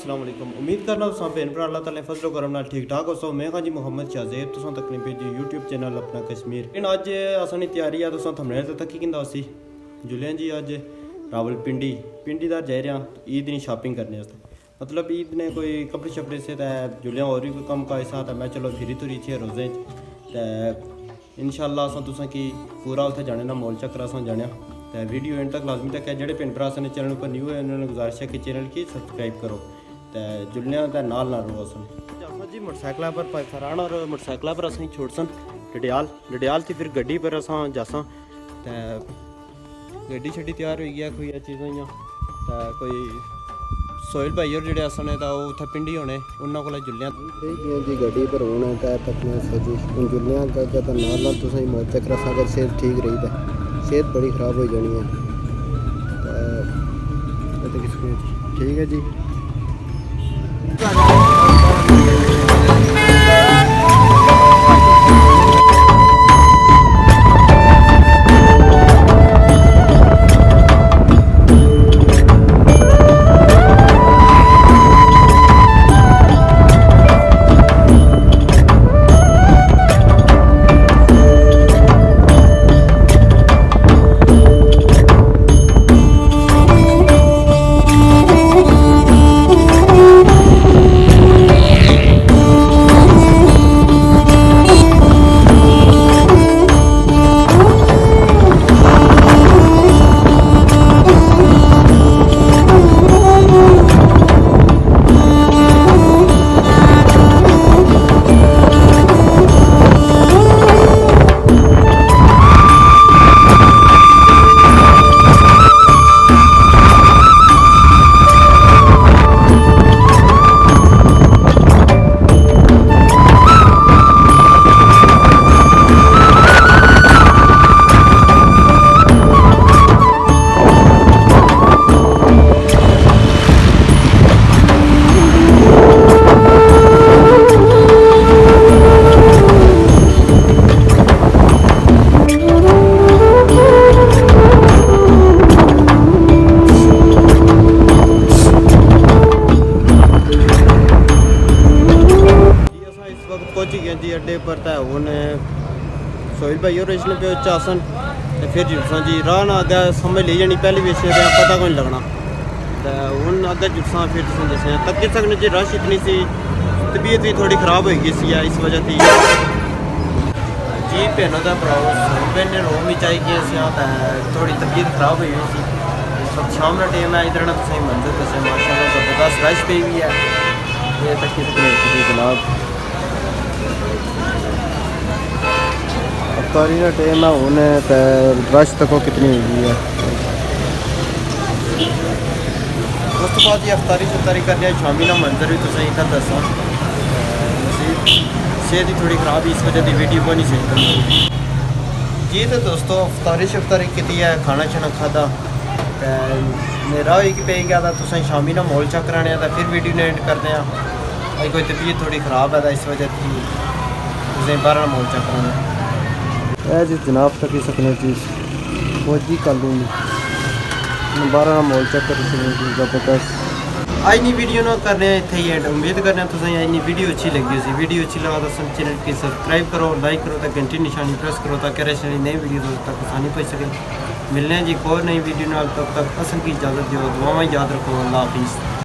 अस्सलाम वालेकुम। उम्मीद करना तुम भैन भरा अल्लाह ताला फजलो करम नाल ठीक ठाक हो। मैं हाँ जी मोहम्मद शाहजेब तुम तक नहीं भेजी यूट्यूब चैनल अपना कश्मीर। इन अज असानी तैयारी है तुम थंबनेल ते तक्की किंदा उसी जुलियां जी अज रावलपिंडी पिंडी दा जाई रहा ईद दी शॉपिंग करने वास्ते। मतलब ईद ने कोई कपड़े शपड़े से जुलियां और भी कोई कम का ऐसा था मैं चलो फिरी तुरी छे रोज़े ते इंशाअल्लाह असां तुसां की पूरा उत्थे जाने ना मोल चक्कर असां जाने तो वीडियो एंड तक लाजमी तक है। जो भैन भरा ने चैनल पर न्यू है उन्होंने गुजारिश है कि चैनल की सब्सक्राइब करो तो जुलने का नाल ना रो असन जी मोटरसाइकिल पर फरान और मोटरसाइकिल पर असें छोड़ सन डडियाल थी फिर गड्डी पर असां जासा तो गड्डी छड्डी तैयार हो गया कोई चीज़ां तो कोई सोहेल भाई और जेह्ड़े असन तो उत्थे पिंडी होने उन्होंने को जुलियां जी गड्डी पर होना तकने सजी जुलियां तो नाल तुसें मौत चक्कर अगर सेहत ठीक रही तो सेहत बड़ी ख़राब हो जानी है तो ठीक है जी। पहुँच गए जी अड्डे पर तो हूँ सोहेल भाई और इसने पे आसन तो फिर जुलसा जी राह ना अगर समझ ली जानी पहली भी पता कोई लगना तो हूँ अगर जुलसा फिर तुम दस तक सकने जी रश इतनी सी तबीयत भी थोड़ी ख़राब हो गई सी इस वजह थी जी भैनों का भराओ भैन ने रोम भी चाहिए थोड़ी तबीयत ख़राब हुई सी सब शाम का टाइम है इधर ना तुम मंजर दसे माशाल्लाह ज़बरदस्त रश पे भी है ये तक जनाब अफ्तारी का टाइम है हूँ तो रश तक कितनी हुई है उस तो बाद अफ्तारी शफ्तारी करने शामी का मंजर भी तुसें इधर दसा सेहत ही थोड़ी ख़राब इस वजह की वीडियो को नहीं सही जी। तो दोस्तों अफ्तारी शफ्तारी की है खाना शाना खादा तो मेरा एक पे गया था तुसें शामी ना मोल चेक कराने तो फिर वीडियो ने एंड करते हैं अभी कोई तबीयत थोड़ी ख़राब है इस वजह थी तुसें बाहर मोल चेक कराना जी जनाब तक ही सकने चीज़ फौजी कर लूँगी बारह मोल चेक कर ज़बरदस्त आज नी वीडियो ना करने इतने ही एंड उम्मीद करने तुसें आज नी वीडियो अच्छी लगी उसी वीडियो अच्छी लगा तो चैनल की सब्सक्राइब करो लाइक करो तो घंटी निशानी प्रेस करो ताकि ऐसी नई वीडियो तक आसानी पा सके। मिलने जी कोई नई वीडियो नाल तब तक असन की इजाज़त दो दुआएं याद रखो। अल्लाह हाफिज़।